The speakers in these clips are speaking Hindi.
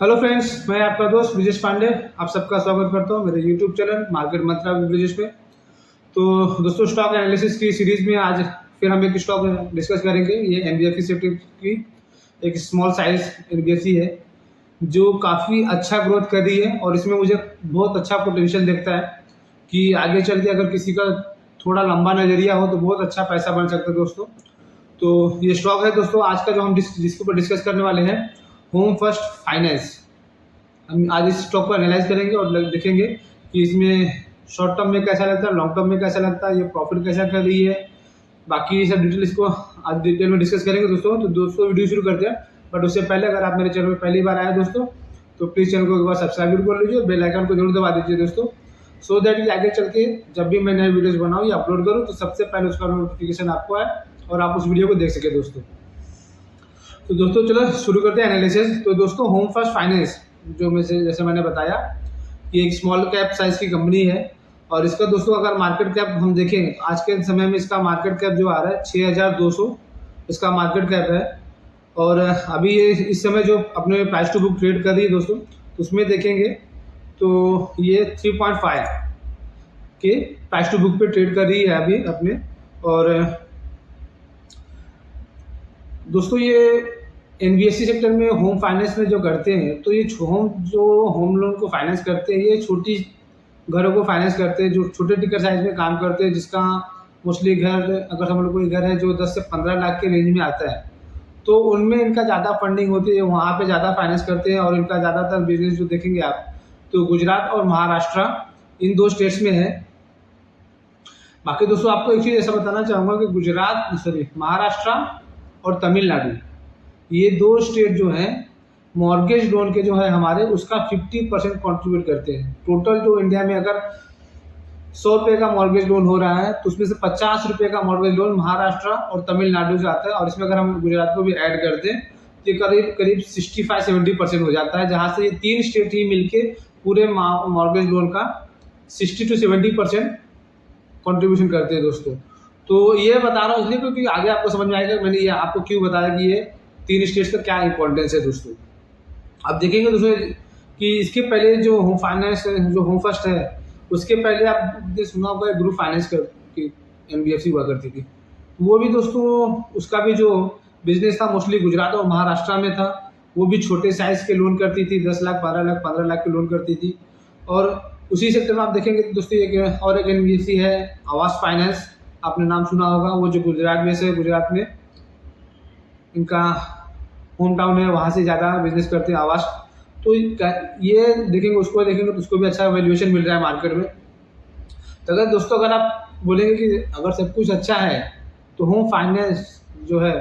हेलो फ्रेंड्स, मैं आपका दोस्त ब्रिजेश पांडे आप सबका स्वागत करता हूं मेरे YouTube channel market Mantra with Brijesh पे। तो दोस्तों, स्टॉक एनालिसिस की सीरीज में आज फिर हम एक स्टॉक डिस्कस करेंगे। ये एनबीएफसी सेक्टर की एक स्मॉल साइज एनबीएफसी है जो काफ़ी अच्छा ग्रोथ कर रही है और इसमें मुझे बहुत अच्छा पोटेंशियल दिखता है कि आगे चल के अगर किसी का थोड़ा लंबा नज़रिया हो तो बहुत अच्छा पैसा बन सकता है दोस्तों। तो ये स्टॉक है दोस्तों आज का जो हम जिसके ऊपर डिस्कस करने वाले हैं, होम फर्स्ट फाइनेंस। हम आज इस स्टॉक को एनालाइज करेंगे और देखेंगे कि इसमें शॉर्ट टर्म में कैसा लगता है, लॉन्ग टर्म में कैसा लगता है, ये प्रॉफिट कैसा कर रही है, बाकी सब डिटेल इसको आज डिटेल में डिस्कस करेंगे दोस्तों। तो दोस्तों वीडियो शुरू करते हैं, बट उससे पहले अगर आप मेरे चैनल में पहली बार आए दोस्तों तो प्लीज़ चैनल को एक बार सब्सक्राइब कर लीजिए, बेल आइकन को जरूर दबा दीजिए दोस्तों, सो दैट कि आगे चल के जब भी मैं नए वीडियोज़ बनाऊँ या अपलोड करूँ तो सबसे पहले उसका नोटिफिकेशन आपको आए और आप उस वीडियो को देख सके दोस्तों। तो दोस्तों चलो शुरू करते हैं एनालिसिस। तो दोस्तों, होम फर्स्ट फाइनेंस जो मैं जैसे मैंने बताया कि एक स्मॉल कैप साइज की कंपनी है और इसका दोस्तों अगर मार्केट कैप हम देखें आज के समय में इसका मार्केट कैप जो आ रहा है 6200 इसका मार्केट कैप है। और अभी ये इस समय जो अपने प्राइस टू बुक ट्रेड कर रही है दोस्तों, तो उसमें देखेंगे तो ये 3.5 के प्राइस टू बुक पे ट्रेड कर रही है अभी अपने। और दोस्तों ये एनबीएफसी सेक्टर में होम फाइनेंस में जो करते हैं तो ये होम लोन को फाइनेंस करते हैं, ये छोटी घरों को फाइनेंस करते हैं जो छोटे टिकट साइज में काम करते हैं, जिसका मोस्टली घर अगर हम लोग कोई घर है जो 10 से 15 लाख के रेंज में आता है तो उनमें इनका ज़्यादा फंडिंग होती है, वहाँ पे ज़्यादा फाइनेंस करते हैं। और इनका ज़्यादातर बिजनेस जो देखेंगे आप तो गुजरात और महाराष्ट्र इन दो स्टेट्स में है। बाकी दोस्तों आपको एक चीज़ ऐसा बताना चाहूँगा कि महाराष्ट्र और तमिलनाडु ये दो स्टेट जो हैं मॉर्गेज लोन के जो है हमारे उसका 50% कॉन्ट्रीब्यूट करते हैं। टोटल जो इंडिया में अगर 100 रुपये का मॉर्गेज लोन हो रहा है तो उसमें से 50 रुपये का मॉर्गेज लोन महाराष्ट्र और तमिलनाडु से आता है। और इसमें अगर हम गुजरात को भी ऐड कर दें तो करीब करीब 65-70% हो जाता है, जहाँ से ये तीन स्टेट ही मिलके पूरे मॉर्गेज लोन का 60 to 70% कॉन्ट्रीब्यूशन करते हैं दोस्तों। तो ये बता रहा हूँ इसलिए क्योंकि आगे आपको समझ में आएगा मैंने ये आपको क्यों बताया कि ये तीन स्टेट्स का क्या इंपॉर्टेंस है दोस्तों। आप देखेंगे दोस्तों कि इसके पहले जो होम फाइनेंस जो होम फर्स्ट है उसके पहले आपने सुना होगा ग्रुप फाइनेंस की एनबीएफसी हुआ करती थी, वो भी दोस्तों उसका भी जो बिजनेस था मोस्टली गुजरात और महाराष्ट्र में था। वो भी छोटे साइज के लोन करती थी, 10 लाख 12 लाख 15 लाख के लोन करती थी। और उसी सेक्टर में आप देखेंगे दोस्तों एक एनबीएफसी है आवास फाइनेंस, आपने नाम सुना होगा, वो जो गुजरात में से गुजरात में इनका होम टाउन है, वहाँ से ज़्यादा बिजनेस करते हैं आवास। तो ये देखेंगे उसको देखेंगे तो उसको भी अच्छा वैल्यूएशन मिल रहा है मार्केट में। तो अगर दोस्तों अगर आप बोलेंगे कि अगर सब कुछ अच्छा है तो होम फाइनेंस जो है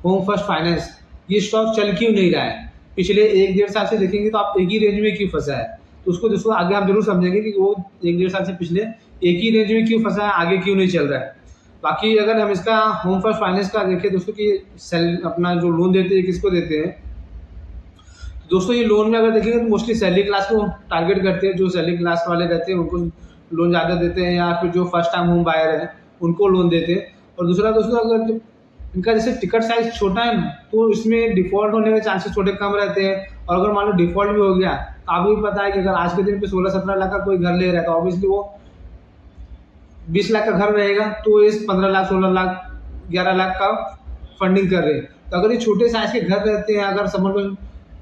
होम फर्स्ट फाइनेंस ये स्टॉक चल क्यों नहीं रहा है, पिछले 1-1.5 साल से देखेंगे तो आप एक ही रेंज में क्यों फंसा है। तो उसको दोस्तों आगे आप जरूर समझेंगे कि वो 1-1.5 साल से पिछले एक ही रेंज में क्यों फंसा है, आगे क्यों नहीं चल रहा है। बाकी अगर हम इसका होम फर्स्ट फाइनेंस का देखें दोस्तों कि अपना जो लोन देते हैं किसको देते हैं, तो दोस्तों ये लोन में अगर देखेंगे तो मोस्टली सैलरी क्लास को टारगेट करते हैं। जो सैलरी क्लास वाले रहते हैं उनको लोन ज़्यादा देते हैं, या फिर जो फर्स्ट टाइम होम बायर है उनको लोन देते हैं। और दूसरा दोस्तों अगर इनका जैसे टिकट साइज छोटा है ना तो इसमें डिफ़ॉल्ट होने के चांसेस थोड़े कम रहते हैं। और अगर मान लो डिफ़ॉल्ट भी हो गया तो आपको भी पता है कि अगर आज के दिन पे 16-17 लाख का कोई घर ले रहा है तो ऑब्वियसली वो 20 लाख का घर रहेगा तो इस 15 लाख 16 लाख 11 लाख का फंडिंग कर रहे हैं। तो अगर ये छोटे साइज के घर रहते हैं, अगर समझ लो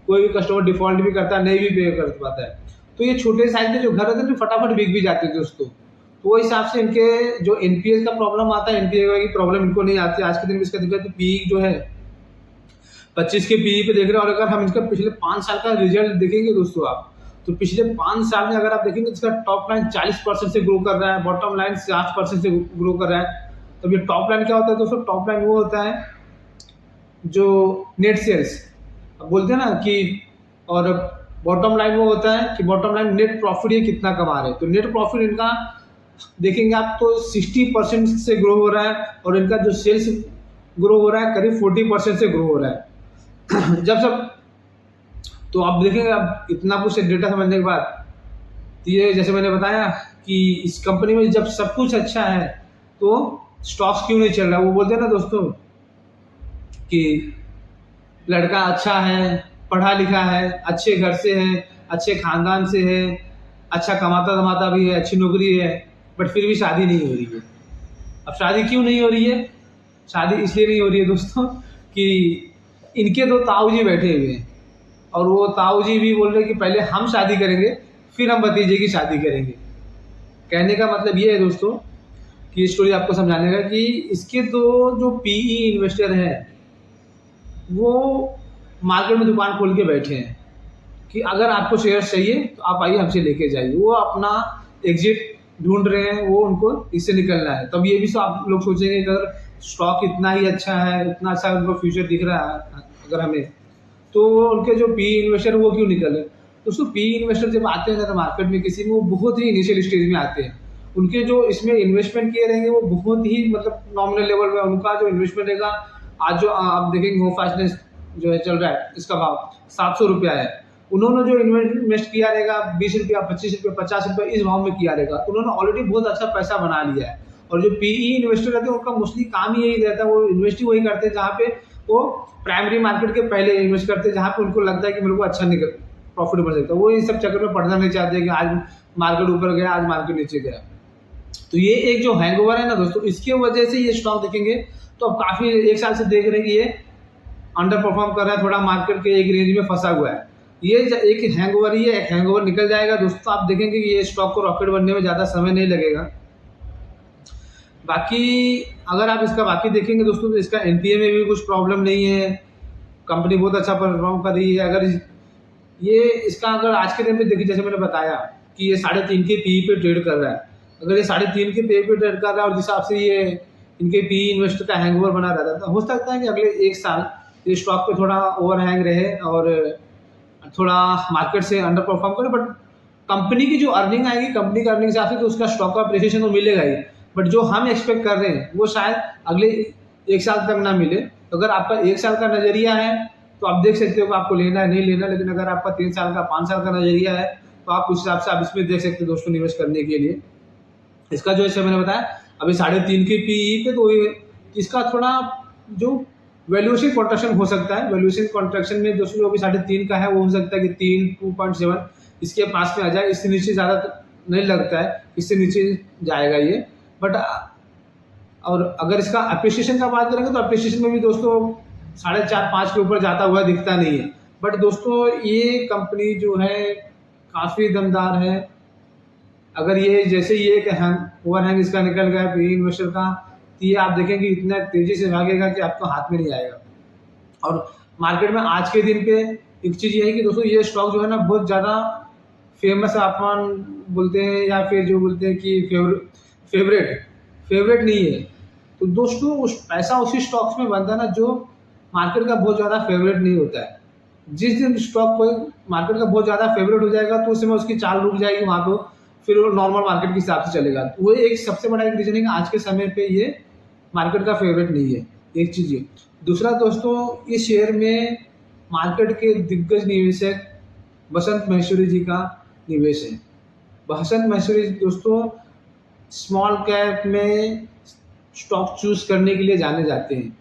कोई भी कस्टमर डिफॉल्ट भी करता है, नहीं भी पे कर पाता है, तो ये छोटे साइज के जो घर रहते हैं तो फटाफट बिक भी जाते हैं दोस्तों। तो वो हिसाब से इनके जो एनपीए का प्रॉब्लम आता है, एनपीए की प्रॉब्लम इनको नहीं आती। आज के दिन में इसका दिक्कत पीई जो है 25 के पीई पे देख रहे हैं। और अगर हम इसका पिछले 5 साल का रिजल्ट देखेंगे दोस्तों आप तो पिछले 5 साल में अगर आप देखेंगे तो इसका टॉप लाइन 40% से ग्रो कर रहा है, बॉटम लाइन 8% से ग्रो कर रहा है। तो ये टॉप लाइन क्या होता है दोस्तों, टॉप लाइन वो होता है जो नेट सेल्स अब बोलते हैं ना कि, और बॉटम लाइन वो होता है कि बॉटम लाइन नेट प्रॉफिट ये कितना कमा रहे हैं। तो नेट प्रॉफिट इनका देखेंगे आप तो 60% से ग्रो हो रहा है और इनका जो सेल्स ग्रो हो रहा है करीब 40% से ग्रो हो रहा है। जब सब तो आप देखेंगे अब इतना कुछ डेटा समझने के बाद तो ये जैसे मैंने बताया कि इस कंपनी में जब सब कुछ अच्छा है तो स्टॉक्स क्यों नहीं चल रहा है। वो बोलते हैं ना दोस्तों कि लड़का अच्छा है, पढ़ा लिखा है, अच्छे घर से है, अच्छे खानदान से है, अच्छा कमाता धमाता भी है, अच्छी नौकरी है, बट फिर भी शादी नहीं हो रही है। अब शादी क्यों नहीं हो रही है? शादी इसलिए नहीं हो रही है दोस्तों कि इनके दो ताऊ जी बैठे हुए हैं और वो ताऊ जी भी बोल रहे हैं कि पहले हम शादी करेंगे, फिर हम भतीजे की शादी करेंगे। कहने का मतलब ये है दोस्तों कि स्टोरी आपको समझाने का कि इसके दो जो पीई इन्वेस्टर हैं, वो मार्केट में दुकान खोल के बैठे हैं कि अगर आपको शेयर चाहिए तो आप आइए हमसे लेके जाइए। वो अपना एग्जिट ढूंढ रहे हैं, वो उनको इससे निकलना है। तब ये भी सब आप लोग सोचेंगे कि अगर स्टॉक इतना ही अच्छा है, इतना अच्छा उनको फ्यूचर दिख रहा है अगर हमें, तो उनके जो पी इन्वेस्टर वो क्यों निकले? दोस्तों पी इन्वेस्टर जब आते हैं ना तो मार्केट में किसी में, वो बहुत ही इनिशियल स्टेज में आते हैं। उनके जो इसमें इन्वेस्टमेंट किए रहेंगे वो बहुत ही मतलब नॉमिनल लेवल पे उनका जो इन्वेस्टमेंट रहेगा। आज जो आप देखेंगे होम फाइनेंस जो है चल रहा है, इसका भाव 700 रुपया है। उन्होंने जो इन्वेस्ट किया रहेगा 20 रुपया, 25 रुपया, 50 रुपया इस भाव में किया रहेगा, तो उन्होंने ऑलरेडी बहुत अच्छा पैसा बना लिया है। और जो पीई इन्वेस्टर रहते हैं उनका मोस्टली काम ही यही रहता है, वो इन्वेस्ट ही वही करते हैं जहाँ पे वो प्राइमरी मार्केट के पहले इन्वेस्ट करते हैं, जहाँ पे उनको लगता है कि मेरे को अच्छा निकल प्रॉफिट बन सकता है। वो इन सब चक्कर में पढ़ना नहीं चाहते कि आज मार्केट ऊपर गया, आज मार्केट नीचे गया। तो ये एक जो हैंगओवर है ना दोस्तों, इसके वजह से ये स्टॉक देखेंगे तो अब काफ़ी 1 साल से देख रहे हैं कि ये अंडर परफॉर्म कर रहा है, थोड़ा मार्केट के एक रेंज में फंसा हुआ है। ये एक हैंगओवर ही है, एक हैंगओवर निकल जाएगा दोस्तों। आप देखेंगे कि ये स्टॉक को रॉकेट बनने में ज़्यादा समय नहीं लगेगा। बाकी अगर आप इसका बाकी देखेंगे दोस्तों तो इसका एनपीए में भी कुछ प्रॉब्लम नहीं है, कंपनी बहुत अच्छा परफॉर्म कर रही है। अगर ये इसका अगर आज के दिन पे देखिए, जैसे मैंने बताया कि ये 3.5 के पी पे ट्रेड कर रहा है, अगर ये 3.5 के पी पे ट्रेड कर रहा है और जिस हिसाब से ये इनके पी इन्वेस्टर का हैंगओवर बना रहता है, तो हो सकता है कि अगले 1 साल ये स्टॉक पे थोड़ा ओवरहैंग रहे और थोड़ा मार्केट से अंडर परफॉर्म करे। बट कंपनी की जो अर्निंग आएगी, कंपनी का अर्निंग हिसाब से तो उसका स्टॉक का अप्रिसिएशन तो मिलेगा ही, बट जो हम एक्सपेक्ट कर रहे हैं वो शायद अगले 1 साल तक ना मिले। तो अगर आपका 1 साल का नज़रिया है तो आप देख सकते हो कि आपको लेना है नहीं लेना, लेकिन अगर आपका 3 साल का 5 साल का नज़रिया है तो आप उस हिसाब से आप इसमें देख सकते हो दोस्तों निवेश करने के लिए। इसका जो है मैंने बताया अभी 3.5 के पीई पे, तो इसका थोड़ा जो वैल्यूएशन कॉन्ट्रैक्शन हो सकता है। वैल्यूएशन कॉन्ट्रैक्शन में दोस्तों जो अभी 3.5 का है वो हो सकता है कि 2.7 इसके पास में आ जाए, इससे नीचे ज़्यादा नहीं लगता है, इससे नीचे जाएगा ये। बट और अगर इसका अप्रिसिएशन का बात करेंगे तो अप्रिसिएशन में भी दोस्तों 4.5-5 के ऊपर जाता हुआ दिखता नहीं है। बट दोस्तों ये कंपनी जो है काफ़ी दमदार है। अगर ये जैसे ये एक ओवरहैंग इसका निकल गया पी इन्वेस्टर का, तो ये आप देखेंगे इतना तेज़ी से भागेगा कि आपको हाथ में नहीं आएगा। और मार्केट में आज के दिन पे एक चीज़ ये है कि दोस्तों ये स्टॉक जो है ना बहुत ज़्यादा फेमस अपन बोलते हैं या फिर जो बोलते हैं कि फेवरेट नहीं है। तो दोस्तों उस पैसा उसी स्टॉक्स में बनता है ना जो मार्केट का बहुत ज़्यादा फेवरेट नहीं होता है। जिस दिन स्टॉक कोई मार्केट का बहुत ज़्यादा फेवरेट हो जाएगा तो उस समय उसकी चाल रुक जाएगी वहाँ पे, फिर वो नॉर्मल मार्केट के हिसाब से चलेगा। तो वो एक सबसे बड़ा एक रीजन है कि आज के समय पे ये मार्केट का फेवरेट नहीं है, एक चीज़ ये। दूसरा दोस्तों इस शेयर में मार्केट के दिग्गज निवेशक बसंत महेश्वरी जी का निवेश है। बसंत महेश्वरी दोस्तों स्मॉल कैप में स्टॉक चूज करने के लिए जाने जाते हैं।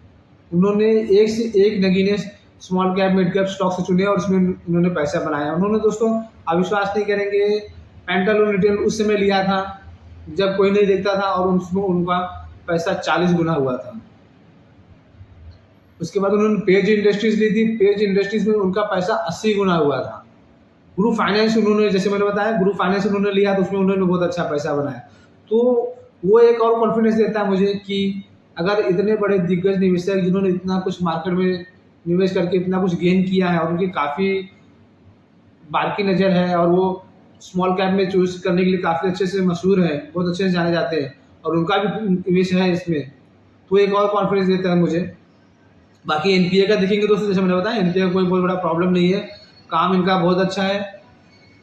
उन्होंने एक से एक नगीने small cap mid cap stock से चुने और उसमें उन्होंने पैसा बनाया। उन्होंने दोस्तों आप विश्वास नहीं करेंगे, पेंटालून उस समय लिया था जब कोई नहीं देखता था और उसमें उनका पैसा 40 गुना हुआ था। उसके बाद उन्होंने पेज इंडस्ट्रीज ली थी, पेज इंडस्ट्रीज में उनका पैसा 80 गुना हुआ था। ग्रुप फाइनेंस उन्होंने, जैसे मैंने बताया, ग्रुप फाइनेंस उन्होंने लिया तो उसमें उन्होंने बहुत अच्छा पैसा बनाया। तो वो एक और कॉन्फिडेंस देता है मुझे कि अगर इतने बड़े दिग्गज निवेशक जिन्होंने इतना कुछ मार्केट में निवेश करके इतना कुछ गेन किया है और उनकी काफ़ी बारकी नज़र है और वो स्मॉल कैप में चूज करने के लिए काफ़ी अच्छे से मशहूर है, बहुत अच्छे से जाने जाते हैं और उनका भी निवेश है इसमें, तो एक और कॉन्फिडेंस देता है मुझे। बाकी एनपीए का देखेंगे दोस्तों, जैसे मैंने बताया एनपीए का कोई बहुत बड़ा प्रॉब्लम नहीं है, काम इनका बहुत अच्छा है।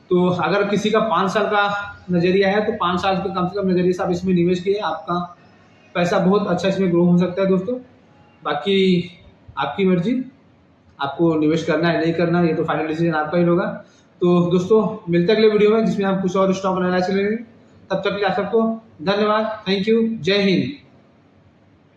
तो अगर किसी का 5 साल का नज़रिया है तो 5 साल के कम से कम नज़रिए से आप इसमें निवेश किए, आपका पैसा बहुत अच्छा इसमें ग्रो हो सकता है दोस्तों। बाकी आपकी मर्जी, आपको निवेश करना है नहीं करना ये तो फाइनल डिसीजन आपका ही होगा। तो दोस्तों मिलते अगले वीडियो में जिसमें हम कुछ और स्टॉक एनालिसिस लेंगे। तब तक के लिए आप सबको धन्यवाद, थैंक यू, जय हिंद।